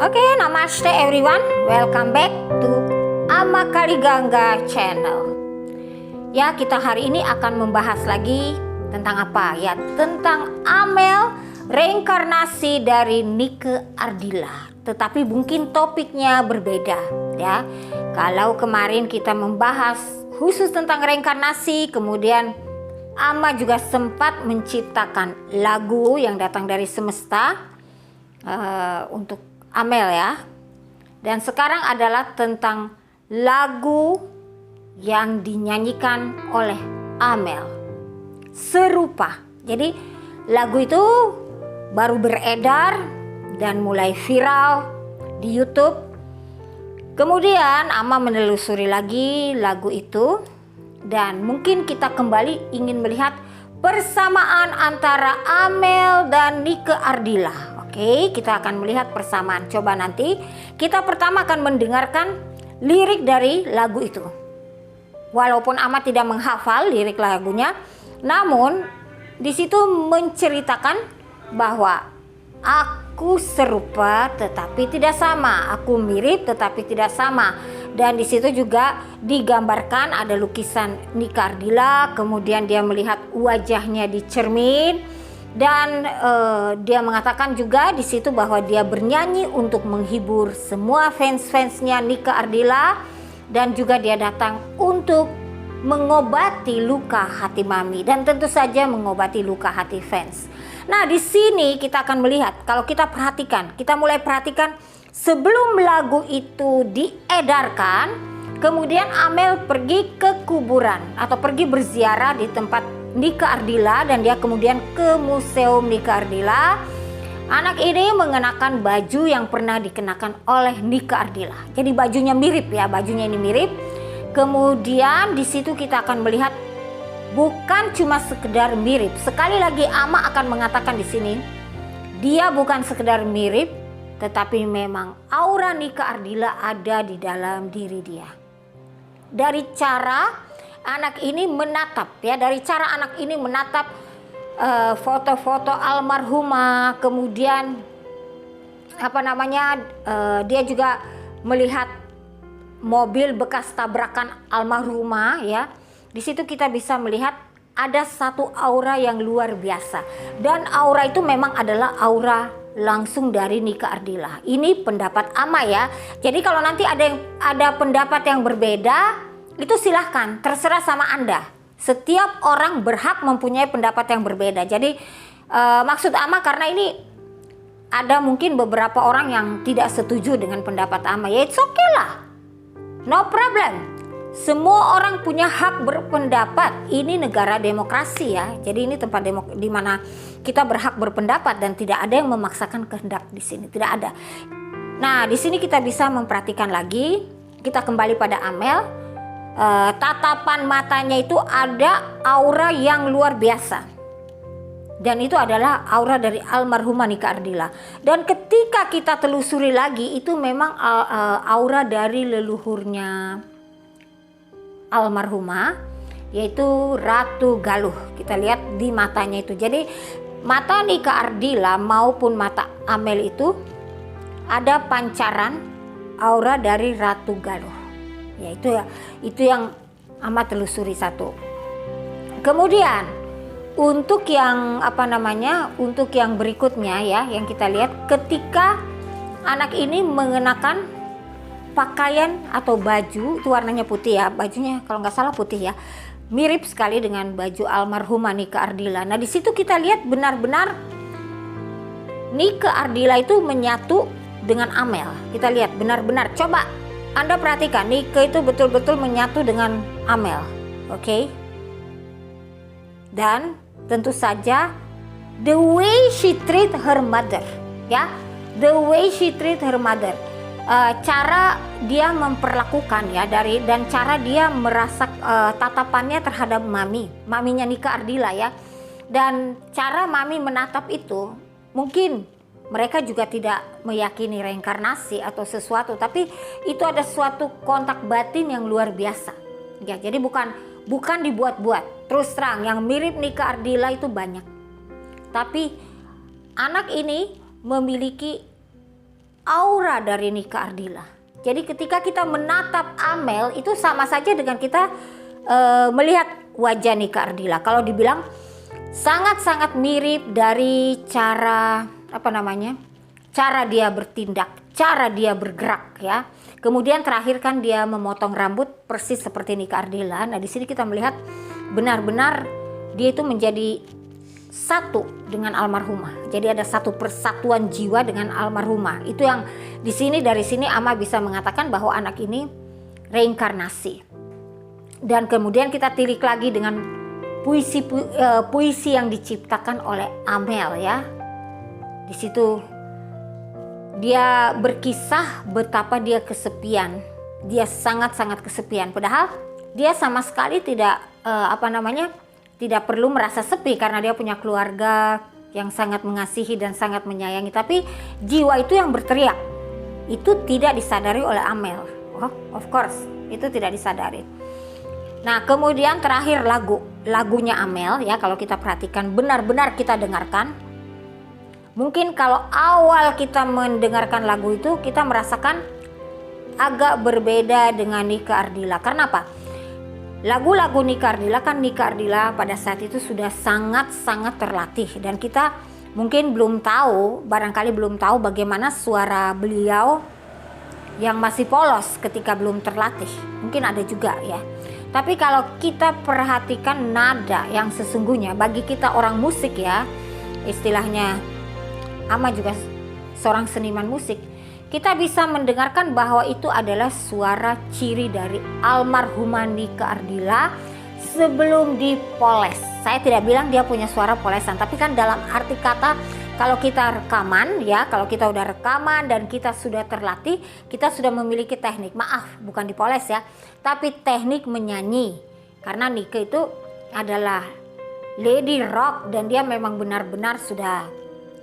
Oke, namaste everyone. Welcome back to Ama Kaligangga channel. Ya, kita hari ini akan membahas lagi tentang apa? Ya, tentang Amel, reinkarnasi dari Nike Ardila. Tetapi mungkin topiknya berbeda, ya. Kalau kemarin kita membahas khusus tentang reinkarnasi, kemudian Ama juga sempat menciptakan lagu yang datang dari semesta untuk Amel, ya. Dan sekarang adalah tentang lagu yang dinyanyikan oleh Amel, serupa. Jadi lagu itu baru beredar dan mulai viral di YouTube. Kemudian Ama menelusuri lagi lagu itu, dan mungkin kita kembali ingin melihat persamaan antara Amel dan Nike Ardila. Oke, kita akan melihat persamaan. Coba nanti kita pertama akan mendengarkan lirik dari lagu itu. Walaupun Ama tidak menghafal lirik lagunya, namun di situ menceritakan bahwa aku serupa tetapi tidak sama, aku mirip tetapi tidak sama. Dan di situ juga digambarkan ada lukisan Nike Ardila, kemudian dia melihat wajahnya di cermin. Dan dia mengatakan juga di situ bahwa dia bernyanyi untuk menghibur semua fans-fansnya Nike Ardila, dan juga dia datang untuk mengobati luka hati Mami dan tentu saja mengobati luka hati fans. Nah, di sini kita akan melihat, kalau kita perhatikan, kita mulai perhatikan sebelum lagu itu diedarkan, kemudian Amel pergi ke kuburan atau pergi berziarah di tempat Nike Ardila, dan dia kemudian ke museum Nike Ardila. Anak ini mengenakan baju yang pernah dikenakan oleh Nike Ardila. Jadi bajunya mirip, ya, bajunya ini mirip. Kemudian di situ kita akan melihat bukan cuma sekedar mirip. Sekali lagi Ama akan mengatakan di sini, dia bukan sekedar mirip, tetapi memang aura Nike Ardila ada di dalam diri dia. Dari cara anak ini menatap, ya, dari cara anak ini menatap foto-foto almarhumah, kemudian dia juga melihat mobil bekas tabrakan almarhumah, ya. Di situ kita bisa melihat ada satu aura yang luar biasa, dan aura itu memang adalah aura langsung dari Nike Ardila. Ini pendapat Ama, ya. Jadi kalau nanti ada pendapat yang berbeda, itu silahkan, terserah sama Anda. Setiap orang berhak mempunyai pendapat yang berbeda. Jadi maksud Ama, karena ini ada mungkin beberapa orang yang tidak setuju dengan pendapat Ama, ya it's okay lah, no problem. Semua orang punya hak berpendapat. Ini negara demokrasi, ya. Jadi ini tempat di mana kita berhak berpendapat dan tidak ada yang memaksakan kehendak di sini, tidak ada. Nah, di sini kita bisa memperhatikan lagi. Kita kembali pada Amel. Tatapan matanya itu ada aura yang luar biasa, dan itu adalah aura dari almarhumah Nike Ardila. Dan ketika kita telusuri lagi, itu memang aura dari leluhurnya almarhumah, yaitu Ratu Galuh. Kita lihat di matanya itu. Jadi mata Nike Ardila maupun mata Amel itu ada pancaran aura dari Ratu Galuh. Ya, itu yang Ama telusuri satu. Kemudian untuk yang untuk yang berikutnya, ya, yang kita lihat ketika anak ini mengenakan pakaian atau baju itu warnanya putih, ya, bajunya kalau nggak salah putih, ya, mirip sekali dengan baju almarhumah Nike Ardila. Nah, di situ kita lihat benar-benar Nike Ardila itu menyatu dengan Amel. Kita lihat benar-benar, coba Anda perhatikan, Nike itu betul-betul menyatu dengan Amel, oke? Dan tentu saja the way she treat her mother, ya, the way she treat her mother, cara dia memperlakukan, ya, dan cara dia merasa tatapannya terhadap maminya Nike Ardila, ya, dan cara mami menatap itu mungkin mereka juga tidak meyakini reinkarnasi atau sesuatu, tapi itu ada suatu kontak batin yang luar biasa. Ya, jadi bukan dibuat-buat. Terus terang, yang mirip Nike Ardila itu banyak. Tapi anak ini memiliki aura dari Nika Ardila. Jadi ketika kita menatap Amel itu sama saja dengan kita melihat wajah Nika Ardila. Kalau dibilang sangat-sangat mirip dari cara cara dia bertindak, cara dia bergerak ya. Kemudian terakhir kan dia memotong rambut persis seperti Nika Ardila. Nah di sini kita melihat benar-benar dia itu menjadi satu dengan almarhumah. Jadi ada satu persatuan jiwa dengan almarhumah. Itu yang dari sini Ama bisa mengatakan bahwa anak ini reinkarnasi. Dan kemudian kita tilik lagi dengan puisi yang diciptakan oleh Amel ya. Di situ dia berkisah betapa dia kesepian. Dia sangat-sangat kesepian. Padahal dia sama sekali tidak tidak perlu merasa sepi karena dia punya keluarga yang sangat mengasihi dan sangat menyayangi. Tapi jiwa itu yang berteriak. Itu tidak disadari oleh Amel. Oh, of course, itu tidak disadari. Nah, kemudian terakhir lagunya Amel ya, kalau kita perhatikan benar-benar kita dengarkan. Mungkin kalau awal kita mendengarkan lagu itu kita merasakan agak berbeda dengan Nika Ardila. Karena apa? Lagu-lagu Nika Ardila pada saat itu sudah sangat-sangat terlatih dan kita mungkin barangkali belum tahu bagaimana suara beliau yang masih polos ketika belum terlatih. Mungkin ada juga ya. Tapi kalau kita perhatikan nada yang sesungguhnya bagi kita orang musik ya, istilahnya Ama juga seorang seniman musik, kita bisa mendengarkan bahwa itu adalah suara ciri dari almarhumah Nika Ardila sebelum dipoles. Saya tidak bilang dia punya suara polesan, tapi kan dalam arti kata kalau kita rekaman ya, kalau kita udah rekaman dan kita sudah terlatih, kita sudah memiliki teknik. Maaf, bukan dipoles ya, tapi teknik menyanyi. Karena Nika itu adalah lady rock dan dia memang benar-benar sudah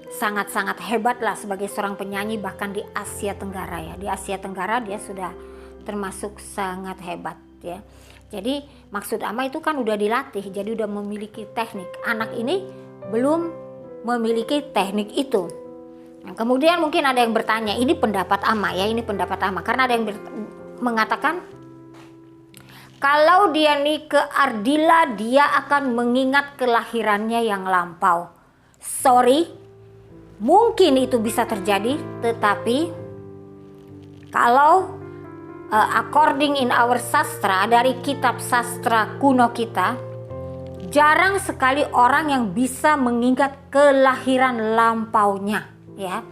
sangat-sangat hebat lah sebagai seorang penyanyi bahkan di Asia Tenggara ya. Di Asia Tenggara dia sudah termasuk sangat hebat ya. Jadi maksud Ama itu kan udah dilatih, jadi udah memiliki teknik. Anak ini belum memiliki teknik itu. Nah, kemudian mungkin ada yang bertanya, ini pendapat Ama ya, ini pendapat Ama. Karena ada yang mengatakan kalau dia Nika Ardila dia akan mengingat kelahirannya yang lampau. Sorry, mungkin itu bisa terjadi, tetapi kalau according in our sastra, dari kitab sastra kuno kita, jarang sekali orang yang bisa mengingat kelahiran lampaunya ya.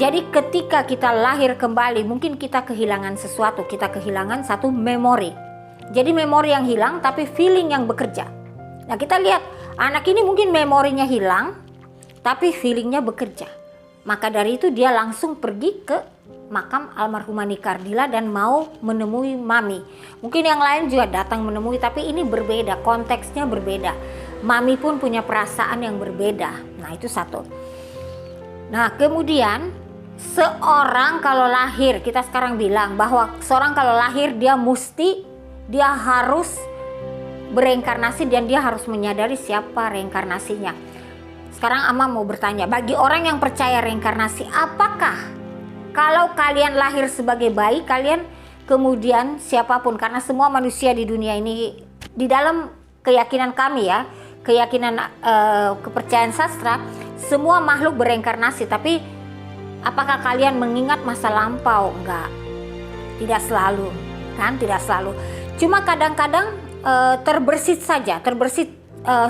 Jadi ketika kita lahir kembali, mungkin kita kehilangan sesuatu, kita kehilangan satu memori. Jadi memori yang hilang tapi feeling yang bekerja. Nah kita lihat anak ini mungkin memorinya hilang tapi feelingnya bekerja. Maka dari itu dia langsung pergi ke makam almarhumah Nika Ardila dan mau menemui Mami. Mungkin yang lain juga datang menemui, tapi ini berbeda, konteksnya berbeda. Mami pun punya perasaan yang berbeda. Nah itu satu. Nah kemudian seorang kalau lahir, kita sekarang bilang bahwa seorang kalau lahir dia harus bereinkarnasi dan dia harus menyadari siapa reinkarnasinya. Sekarang Ama mau bertanya, bagi orang yang percaya reinkarnasi, apakah kalau kalian lahir sebagai bayi, kalian kemudian siapapun, karena semua manusia di dunia ini, di dalam keyakinan kami ya, keyakinan kepercayaan sastra, semua makhluk bereinkarnasi. Tapi apakah kalian mengingat masa lampau? Enggak, tidak selalu kan, tidak selalu. Cuma kadang-kadang terbersit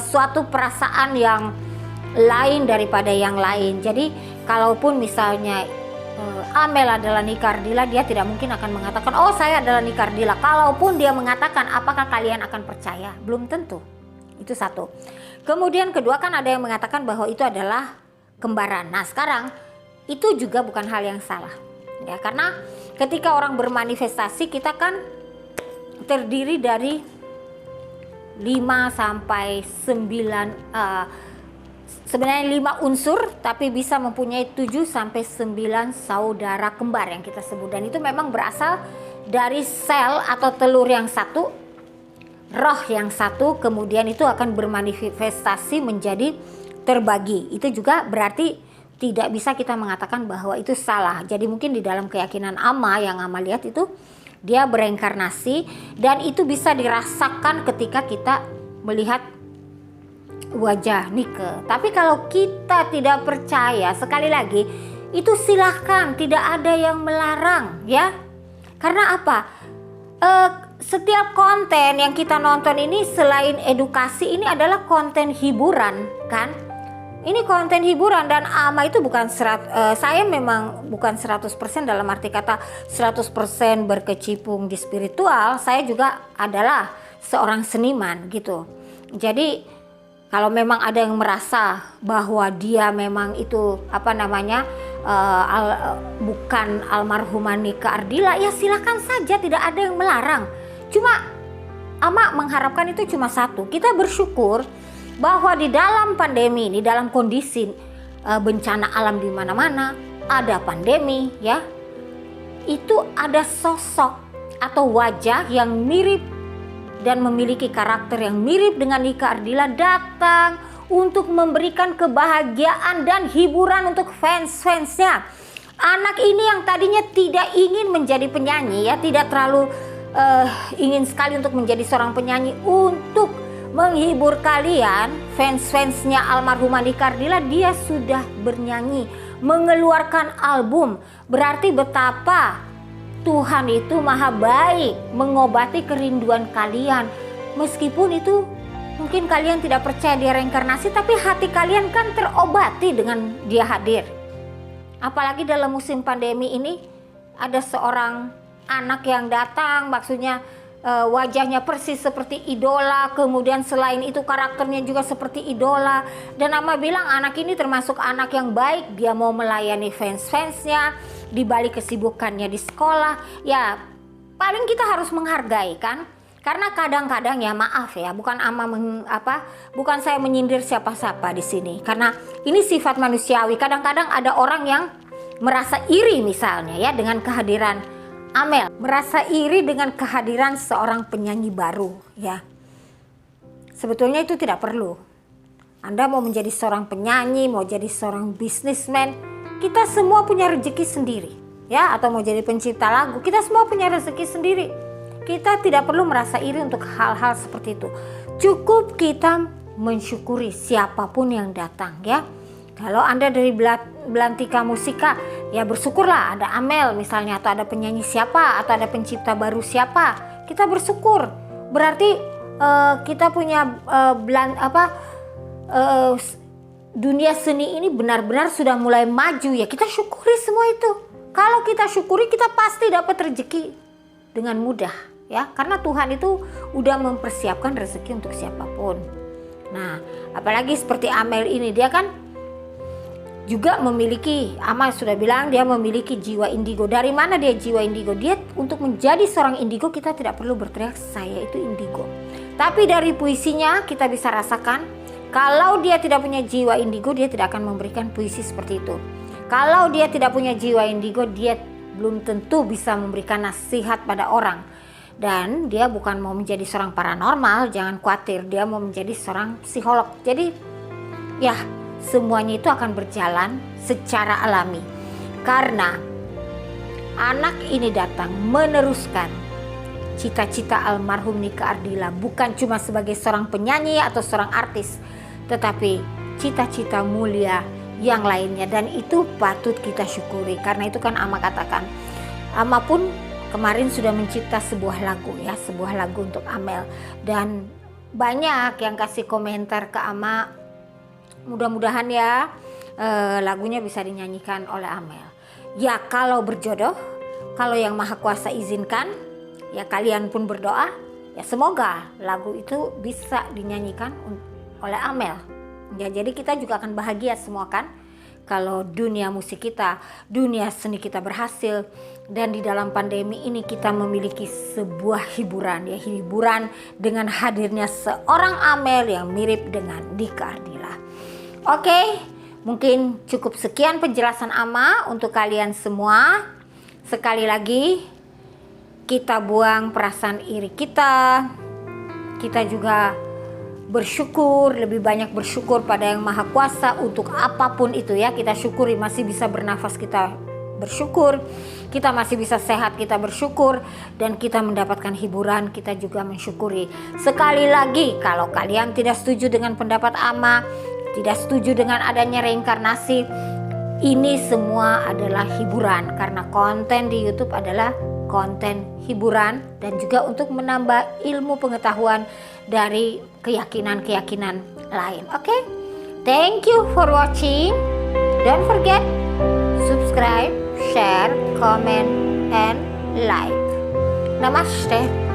suatu perasaan yang lain daripada yang lain. Jadi kalaupun misalnya Amel adalah Nika Ardila, dia tidak mungkin akan mengatakan oh saya adalah Nika Ardila. Kalaupun dia mengatakan, apakah kalian akan percaya? Belum tentu. Itu satu. Kemudian kedua, kan ada yang mengatakan bahwa itu adalah kembaran. Nah sekarang itu juga bukan hal yang salah ya, karena ketika orang bermanifestasi, kita kan terdiri dari 5 sampai 9 sebenarnya 5 unsur, tapi bisa mempunyai 7 sampai 9 saudara kembar yang kita sebut. Dan itu memang berasal dari sel atau telur yang satu, roh yang satu, kemudian itu akan bermanifestasi menjadi terbagi. Itu juga berarti tidak bisa kita mengatakan bahwa itu salah. Jadi mungkin di dalam keyakinan Ama yang Ama lihat itu dia bereinkarnasi, dan itu bisa dirasakan ketika kita melihat wajah Nike. Tapi kalau kita tidak percaya, sekali lagi itu silahkan, tidak ada yang melarang ya. Karena apa? Setiap konten yang kita nonton ini selain edukasi, ini adalah konten hiburan kan. Ini konten hiburan, dan Ama itu bukan saya memang bukan 100% dalam arti kata 100% berkecimpung di spiritual. Saya juga adalah seorang seniman gitu. Jadi kalau memang ada yang merasa bahwa dia memang itu bukan almarhumah Nike Ardila, ya silakan saja, tidak ada yang melarang. Cuma Ama mengharapkan itu cuma satu, kita bersyukur bahwa di dalam pandemi ini, dalam kondisi bencana alam di mana-mana, ada pandemi ya, itu ada sosok atau wajah yang mirip dan memiliki karakter yang mirip dengan Nike Ardila datang untuk memberikan kebahagiaan dan hiburan untuk fans-fansnya. Anak ini yang tadinya tidak ingin menjadi penyanyi ya, tidak terlalu ingin sekali untuk menjadi seorang penyanyi, untuk menghibur kalian fans-fansnya almarhumah Nike Ardila, dia sudah bernyanyi, mengeluarkan album. Berarti betapa Tuhan itu maha baik mengobati kerinduan kalian. Meskipun itu mungkin kalian tidak percaya dia reinkarnasi, tapi hati kalian kan terobati dengan dia hadir. Apalagi dalam musim pandemi ini ada seorang anak yang datang, maksudnya wajahnya persis seperti idola, kemudian selain itu karakternya juga seperti idola. Dan Ama bilang anak ini termasuk anak yang baik, dia mau melayani fans-fansnya di balik kesibukannya di sekolah. Ya paling kita harus menghargai kan. Karena kadang-kadang ya maaf ya, bukan bukan saya menyindir siapa-siapa di sini, karena ini sifat manusiawi. Kadang-kadang ada orang yang merasa iri misalnya ya dengan kehadiran Amel, merasa iri dengan kehadiran seorang penyanyi baru ya. Sebetulnya itu tidak perlu. Anda mau menjadi seorang penyanyi, mau jadi seorang bisnismen, kita semua punya rezeki sendiri ya, atau mau jadi pencipta lagu, kita semua punya rezeki sendiri. Kita tidak perlu merasa iri untuk hal-hal seperti itu. Cukup kita mensyukuri siapapun yang datang ya. Kalau Anda dari Belantika Musika, ya bersyukurlah ada Amel misalnya, atau ada penyanyi siapa, atau ada pencipta baru siapa. Kita bersyukur. Berarti kita punya dunia seni ini benar-benar sudah mulai maju ya. Kita syukuri semua itu. Kalau kita syukuri, kita pasti dapat rezeki dengan mudah ya. Karena Tuhan itu udah mempersiapkan rezeki untuk siapapun. Nah, apalagi seperti Amel ini, dia kan juga memiliki, Ama sudah bilang dia memiliki jiwa indigo. Dari mana dia jiwa indigo? Dia untuk menjadi seorang indigo kita tidak perlu berteriak saya itu indigo. Tapi dari puisinya kita bisa rasakan kalau dia tidak punya jiwa indigo, dia tidak akan memberikan puisi seperti itu. Kalau dia tidak punya jiwa indigo, dia belum tentu bisa memberikan nasihat pada orang. Dan dia bukan mau menjadi seorang paranormal, jangan khawatir, dia mau menjadi seorang psikolog. Jadi ya semuanya itu akan berjalan secara alami. Karena anak ini datang meneruskan cita-cita almarhum Nike Ardila, bukan cuma sebagai seorang penyanyi atau seorang artis, tetapi cita-cita mulia yang lainnya, dan itu patut kita syukuri. Karena itu kan Ama katakan, Ama pun kemarin sudah mencipta sebuah lagu ya, sebuah lagu untuk Amel, dan banyak yang kasih komentar ke Ama. Mudah-mudahan ya lagunya bisa dinyanyikan oleh Amel. Ya kalau berjodoh, kalau yang Maha Kuasa izinkan, ya kalian pun berdoa, ya semoga lagu itu bisa dinyanyikan oleh Amel. Ya jadi kita juga akan bahagia semua kan, kalau dunia musik kita, dunia seni kita berhasil, dan di dalam pandemi ini kita memiliki sebuah hiburan ya, hiburan dengan hadirnya seorang Amel yang mirip dengan Nike Ardila. Oke, mungkin cukup sekian penjelasan Ama untuk kalian semua. Sekali lagi, kita buang perasaan iri kita. Kita juga bersyukur, lebih banyak bersyukur pada Yang Maha Kuasa untuk apapun itu ya. Kita syukuri masih bisa bernafas, kita bersyukur, kita masih bisa sehat, kita bersyukur, dan kita mendapatkan hiburan, kita juga mensyukuri. Sekali lagi, kalau kalian tidak setuju dengan pendapat Ama, tidak setuju dengan adanya reinkarnasi, ini semua adalah hiburan, karena konten di YouTube adalah konten hiburan dan juga untuk menambah ilmu pengetahuan dari keyakinan-keyakinan lain. Oke? Thank you for watching. Don't forget subscribe, share, comment, and like. Namaste.